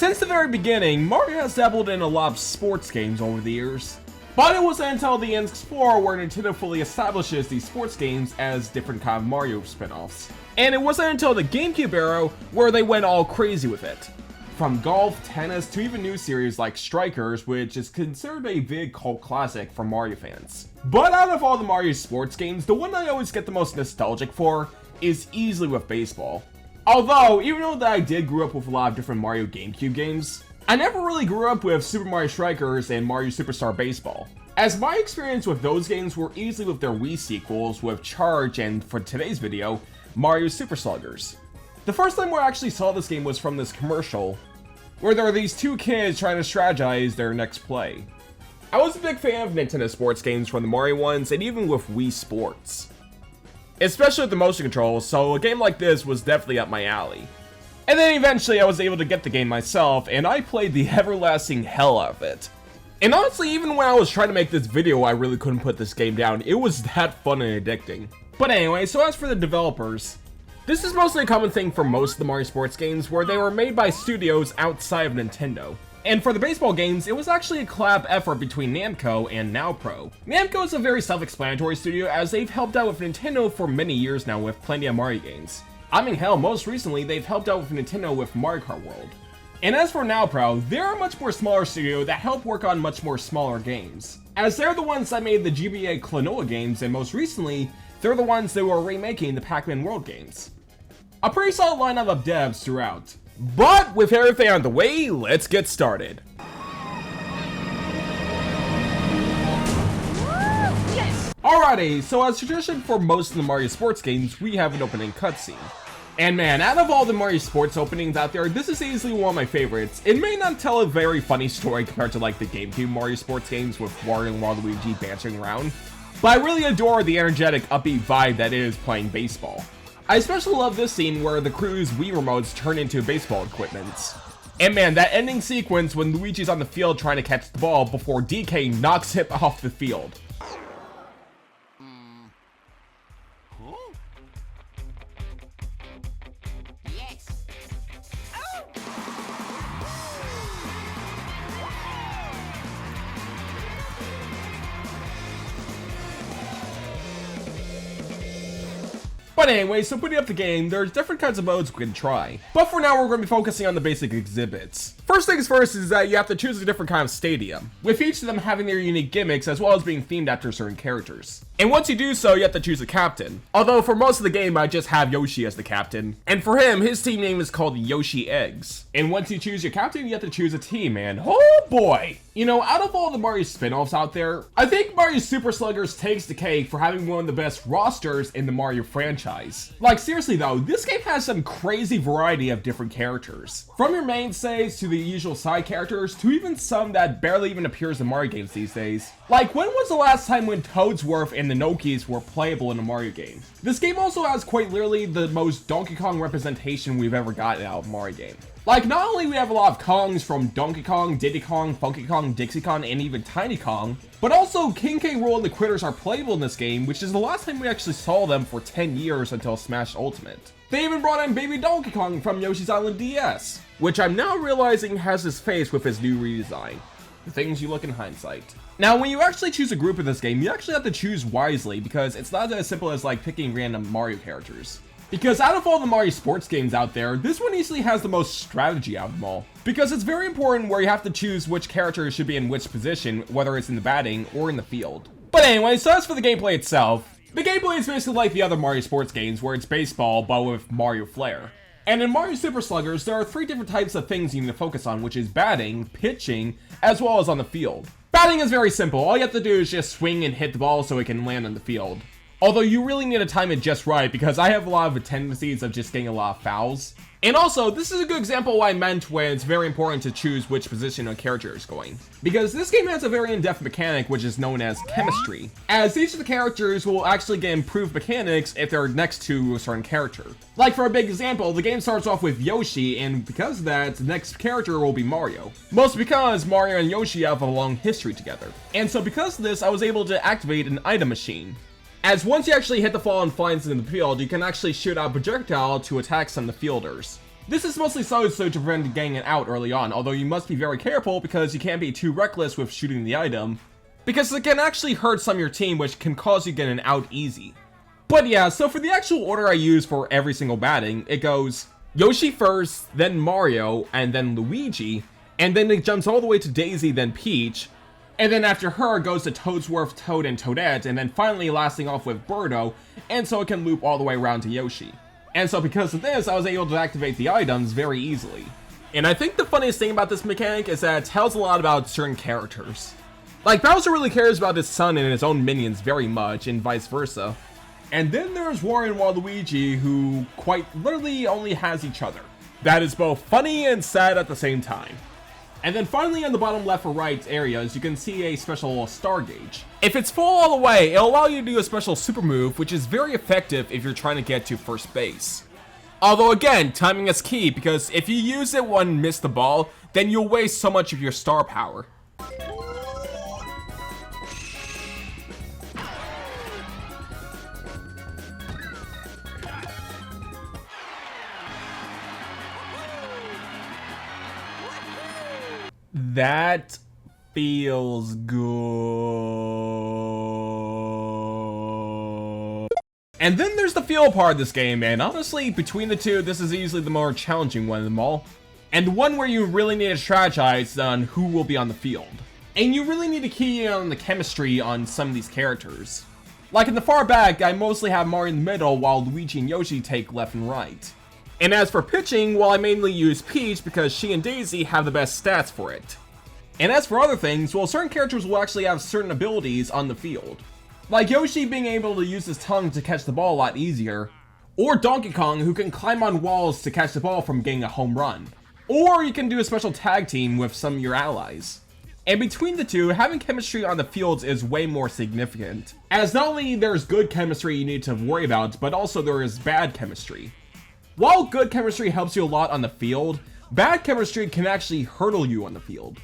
Since the very beginning, Mario has dabbled in a lot of sports games over the years. But it wasn't until the N64 where Nintendo fully establishes these sports games as different kind of Mario spin-offs. And it wasn't until the GameCube era where they went all crazy with it. From golf, tennis, to even new series like Strikers, which is considered a big cult classic for Mario fans. But out of all the Mario sports games, the one I always get the most nostalgic for is easily with baseball. Although, even though that I did grow up with a lot of different Mario GameCube games, I never really grew up with Super Mario Strikers and Mario Superstar Baseball, as my experience with those games were easily with their Wii sequels with Charge and, for today's video, Mario Super Sluggers. The first time I actually saw this game was from this commercial, where there are these two kids trying to strategize their next play. I was a big fan of Nintendo sports games from the Mario ones and even with Wii Sports, especially with the motion controls, so a game like this was definitely up my alley. And then eventually I was able to get the game myself, and I played the everlasting hell out of it. And honestly, even when I was trying to make this video, I really couldn't put this game down. It was that fun and addicting. But anyway, so as for the developers, this is mostly a common thing for most of the Mario sports games where they were made by studios outside of Nintendo. And for the baseball games, it was actually a collab effort between Namco and NowPro. Namco is a very self-explanatory studio as they've helped out with Nintendo for many years now with plenty of Mario games. I mean, hell, most recently, they've helped out with Nintendo with Mario Kart World. And as for NowPro, they're a much more smaller studio that help work on much more smaller games, as they're the ones that made the GBA Klonoa games, and most recently, they're the ones that were remaking the Pac-Man World games. A pretty solid lineup of devs throughout. But with everything out of the way, let's get started. Alrighty, so as tradition for most of the Mario sports games, we have an opening cutscene. And man, out of all the Mario sports openings out there, this is easily one of my favorites. It may not tell a very funny story compared to like the GameCube Mario sports games with Wario and Waluigi bouncing around, but I really adore the energetic, upbeat vibe that is playing baseball. I especially love this scene where the crew's Wii remotes turn into baseball equipment. And man, that ending sequence when Luigi's on the field trying to catch the ball before DK knocks him off the field. But anyway, so putting up the game, there's different kinds of modes we can try. But for now, we're going to be focusing on the basic exhibits. First things first is that you have to choose a different kind of stadium, with each of them having their unique gimmicks as well as being themed after certain characters. And once you do so, you have to choose a captain. Although for most of the game, I just have Yoshi as the captain. And for him, his team name is called Yoshi Eggs. And once you choose your captain, you have to choose a team, and oh boy! You know, out of all the Mario spin-offs out there, I think Mario Super Sluggers takes the cake for having one of the best rosters in the Mario franchise. Like seriously though, this game has some crazy variety of different characters. From your mainstays to the usual side characters, to even some that barely even appears in Mario games these days. Like, when was the last time when Toadsworth and the Nokis were playable in a Mario game? This game also has quite literally the most Donkey Kong representation we've ever gotten out of a Mario game. Like, not only we have a lot of Kongs from Donkey Kong, Diddy Kong, Funky Kong, Dixie Kong, and even Tiny Kong, but also King K. Rool and the Critters are playable in this game, which is the last time we actually saw them for 10 years until Smash Ultimate. They even brought in Baby Donkey Kong from Yoshi's Island DS, which I'm now realizing has his face with his new redesign. The things you look in hindsight. Now, when you actually choose a group in this game, you actually have to choose wisely because it's not as simple as like picking random Mario characters. Because out of all the Mario sports games out there, this one easily has the most strategy out of them all. Because it's very important where you have to choose which character should be in which position, whether it's in the batting or in the field. But anyway, so as for the gameplay itself, the gameplay is basically like the other Mario sports games where it's baseball but with Mario flair. And in Mario Super Sluggers, there are 3 different types of things you need to focus on, which is batting, pitching, as well as on the field. Batting is very simple, all you have to do is just swing and hit the ball so it can land on the field. Although you really need to time it just right because I have a lot of tendencies of just getting a lot of fouls. And also, this is a good example of what I meant when it's very important to choose which position a character is going. Because this game has a very in-depth mechanic which is known as chemistry, as each of the characters will actually get improved mechanics if they're next to a certain character. Like for a big example, the game starts off with Yoshi, and because of that, the next character will be Mario. Mostly because Mario and Yoshi have a long history together. And so because of this, I was able to activate an item machine. As once you actually hit the ball and flies into the field, you can actually shoot out a projectile to attack some of the fielders. This is mostly so to prevent getting it out early on, although you must be very careful because you can't be too reckless with shooting the item, because it can actually hurt some of your team, which can cause you to get an out easy. But yeah, so for the actual order I use for every single batting, it goes Yoshi first, then Mario, and then Luigi, and then it jumps all the way to Daisy, then Peach, and then after her it goes to Toadsworth, Toad, and Toadette, and then finally lasting off with Birdo, and so it can loop all the way around to Yoshi. And so because of this, I was able to activate the items very easily. And I think the funniest thing about this mechanic is that it tells a lot about certain characters. Like, Bowser really cares about his son and his own minions very much, and vice versa. And then there's Wario and Waluigi, who quite literally only has each other. That is both funny and sad at the same time. And then finally on the bottom left or right areas, you can see a special star gauge. If it's full all the way, it'll allow you to do a special super move, which is very effective if you're trying to get to first base. Although again, timing is key, because if you use it and miss the ball, then you'll waste so much of your star power. That feels good. And then there's the feel part of this game, and honestly, between the two, this is easily the more challenging one of them all. And the one where you really need to strategize on who will be on the field. And you really need to key in on the chemistry on some of these characters. Like in the far back, I mostly have Mario in the middle, while Luigi and Yoshi take left and right. And as for pitching, well, I mainly use Peach because she and Daisy have the best stats for it. And as for other things, well, certain characters will actually have certain abilities on the field. Like Yoshi being able to use his tongue to catch the ball a lot easier, or Donkey Kong who can climb on walls to catch the ball from getting a home run. Or you can do a special tag team with some of your allies. And between the two, having chemistry on the fields is way more significant, as not only there's good chemistry you need to worry about, but also there is bad chemistry. While good chemistry helps you a lot on the field, bad chemistry can actually hurdle you on the field,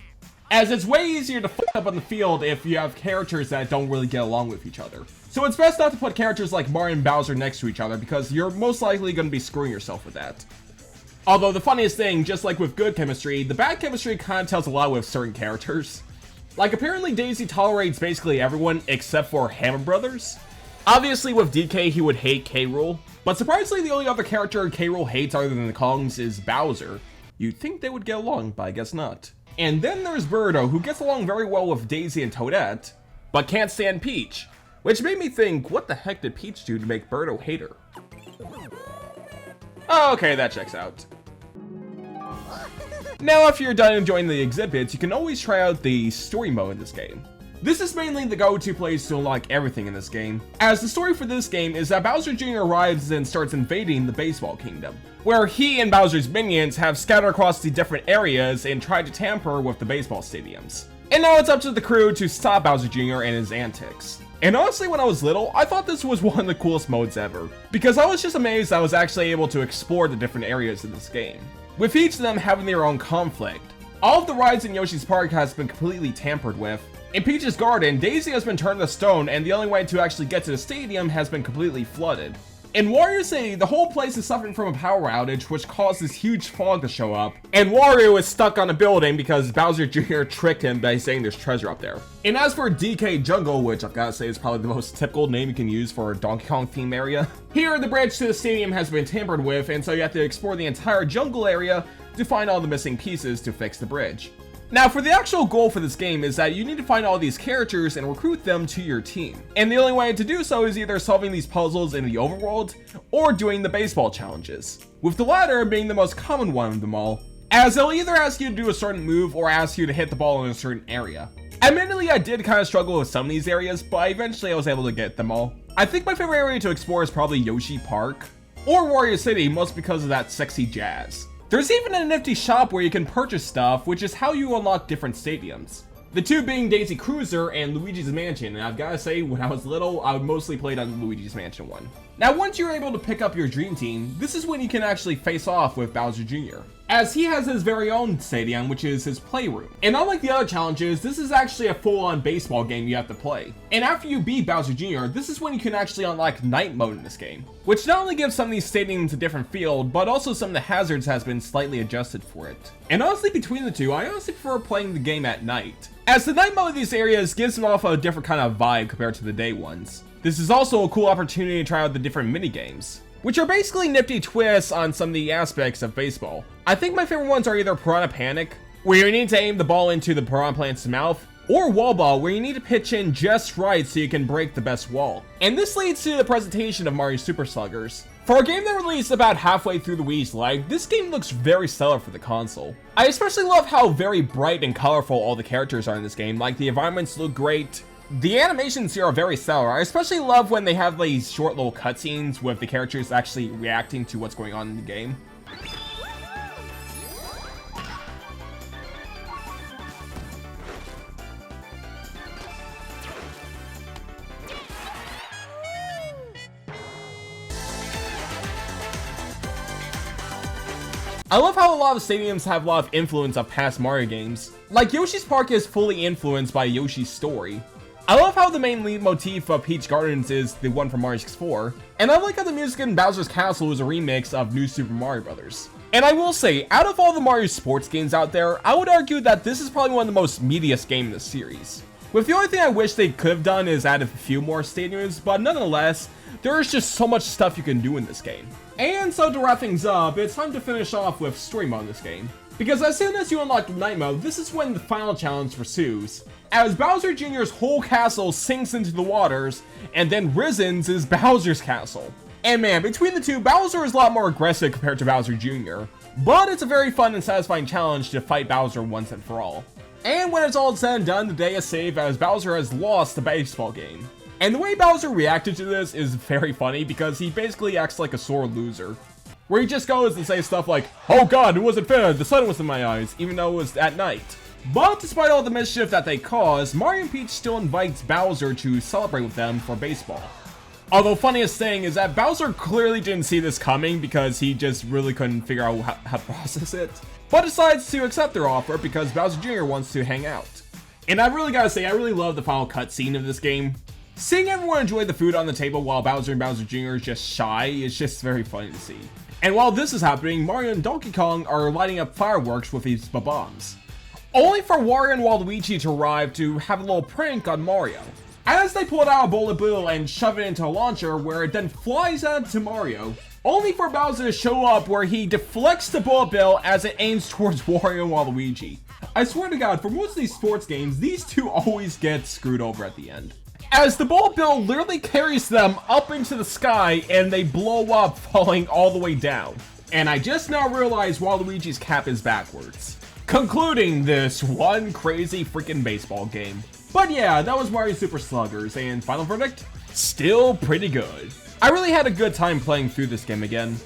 as it's way easier to fuck up on the field if you have characters that don't really get along with each other. So it's best not to put characters like Mario and Bowser next to each other, because you're most likely going to be screwing yourself with that. Although the funniest thing, just like with good chemistry, the bad chemistry kind of tells a lot with certain characters. Like apparently Daisy tolerates basically everyone except for Hammer Brothers. Obviously with DK he would hate K. Rool, but surprisingly the only other character K. Rool hates other than the Kongs is Bowser. You'd think they would get along, but I guess not. And then there's Birdo, who gets along very well with Daisy and Toadette, but can't stand Peach. Which made me think, what the heck did Peach do to make Birdo hate her? Oh, okay, that checks out. Now if you're done enjoying the exhibits, you can always try out the story mode in this game. This is mainly the go-to place to unlock everything in this game, as the story for this game is that Bowser Jr. arrives and starts invading the Baseball Kingdom, where he and Bowser's minions have scattered across the different areas and tried to tamper with the baseball stadiums. And now it's up to the crew to stop Bowser Jr. and his antics. And honestly, when I was little, I thought this was one of the coolest modes ever, because I was just amazed I was actually able to explore the different areas in this game, with each of them having their own conflict. All of the rides in Yoshi's Park has been completely tampered with. In Peach's Garden, Daisy has been turned to stone, and the only way to actually get to the stadium has been completely flooded. In Wario City, the whole place is suffering from a power outage, which caused this huge fog to show up, and Wario is stuck on a building because Bowser Jr. tricked him by saying there's treasure up there. And as for DK Jungle, which I've gotta say is probably the most typical name you can use for a Donkey Kong theme area, here the bridge to the stadium has been tampered with, and so you have to explore the entire jungle area to find all the missing pieces to fix the bridge. Now, for the actual goal for this game is that you need to find all these characters and recruit them to your team. And the only way to do so is either solving these puzzles in the overworld or doing the baseball challenges, with the latter being the most common one of them all, as they'll either ask you to do a certain move or ask you to hit the ball in a certain area. Admittedly, I did kind of struggle with some of these areas, but eventually I was able to get them all. I think my favorite area to explore is probably Yoshi Park or Wario City, mostly because of that sexy jazz. There's even a nifty shop where you can purchase stuff, which is how you unlock different stadiums. The two being Daisy Cruiser and Luigi's Mansion, and I've gotta say, when I was little, I mostly played on Luigi's Mansion one. Now once you're able to pick up your dream team, this is when you can actually face off with Bowser Jr., as he has his very own stadium, which is his playroom. And unlike the other challenges, this is actually a full-on baseball game you have to play. And after you beat Bowser Jr., this is when you can actually unlock night mode in this game, which not only gives some of these stadiums a different field, but also some of the hazards has been slightly adjusted for it. And honestly, between the two, I honestly prefer playing the game at night, as the night mode of these areas gives them off a different kind of vibe compared to the day ones. This is also a cool opportunity to try out the different mini games, which are basically nifty twists on some of the aspects of baseball. I think my favorite ones are either Piranha Panic, where you need to aim the ball into the piranha plant's mouth, or Wall Ball, where you need to pitch in just right so you can break the best wall. And this leads to the presentation of Mario Super Sluggers. For a game that released about halfway through the Wii's life, this game looks very stellar for the console. I especially love how very bright and colorful all the characters are in this game, like the environments look great. The animations here are very stellar. I especially love when they have these short little cutscenes with the characters actually reacting to what's going on in the game. I love how a lot of stadiums have a lot of influence of past Mario games. Like Yoshi's Park is fully influenced by Yoshi's Story. I love how the main lead motif of Peach Gardens is the one from Mario 64, and I like how the music in Bowser's Castle is a remix of New Super Mario Bros. And I will say, out of all the Mario sports games out there, I would argue that this is probably one of the most meatiest games in the series. With the only thing I wish they could have done is added a few more stadiums, but nonetheless, there is just so much stuff you can do in this game. And so to wrap things up, it's time to finish off with story mode in this game. Because as soon as you unlock night mode, this is when the final challenge pursues, as Bowser Jr.'s whole castle sinks into the waters, and then Risen's is Bowser's castle. And man, between the two, Bowser is a lot more aggressive compared to Bowser Jr., but it's a very fun and satisfying challenge to fight Bowser once and for all. And when it's all said and done, the day is saved as Bowser has lost the baseball game. And the way Bowser reacted to this is very funny because he basically acts like a sore loser, where he just goes and says stuff like, "Oh god, it wasn't fair, the sun was in my eyes," even though it was at night. But despite all the mischief that they cause, Mario and Peach still invites Bowser to celebrate with them for baseball. Although funniest thing is that Bowser clearly didn't see this coming because he just really couldn't figure out how to process it, but decides to accept their offer because Bowser Jr. wants to hang out. And I really gotta say, I really love the final cutscene of this game. Seeing everyone enjoy the food on the table while Bowser and Bowser Jr. is just shy is just very funny to see. And while this is happening, Mario and Donkey Kong are lighting up fireworks with these bombs, only for Wario and Waluigi to arrive to have a little prank on Mario, as they pull out a bullet bill and shove it into a launcher where it then flies out to Mario, only for Bowser to show up where he deflects the bullet bill as it aims towards Wario and Waluigi. I swear to god, for most of these sports games, these two always get screwed over at the end, as the bullet bill literally carries them up into the sky and they blow up, falling all the way down. And I just now realized Waluigi's cap is backwards, concluding this one crazy freaking baseball game. But yeah, that was Mario Super Sluggers, and final verdict? Still pretty good. I really had a good time playing through this game again.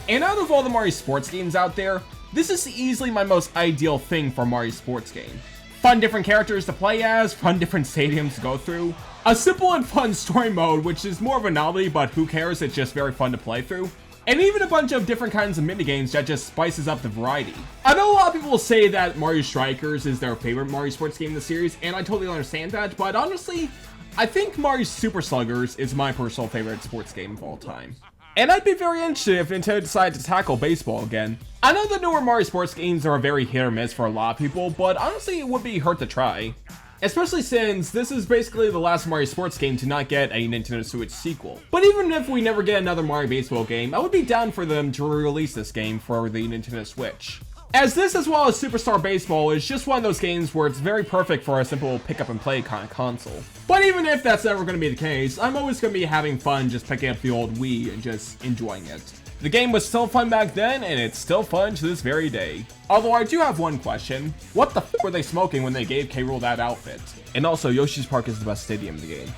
And out of all the Mario sports games out there, this is easily my most ideal thing for a Mario sports game. Fun different characters to play as, fun different stadiums to go through, a simple and fun story mode which is more of a novelty but who cares, it's just very fun to play through, and even a bunch of different kinds of minigames that just spices up the variety. I know a lot of people will say that Mario Strikers is their favorite Mario sports game in the series, and I totally understand that, but honestly, I think Mario Super Sluggers is my personal favorite sports game of all time. And I'd be very interested if Nintendo decided to tackle baseball again. I know the newer Mario sports games are very hit or miss for a lot of people, but honestly it would be hurt to try. Especially since this is basically the last Mario sports game to not get a Nintendo Switch sequel. But even if we never get another Mario baseball game, I would be down for them to re-release this game for the Nintendo Switch, as this, as well as Superstar Baseball, is just one of those games where it's very perfect for a simple pick up and play kind of console. But even if that's never going to be the case, I'm always going to be having fun just picking up the old Wii and just enjoying it. The game was still fun back then, and it's still fun to this very day. Although I do have one question. What the f were they smoking when they gave K. Rool that outfit? And also, Yoshi's Park is the best stadium in the game.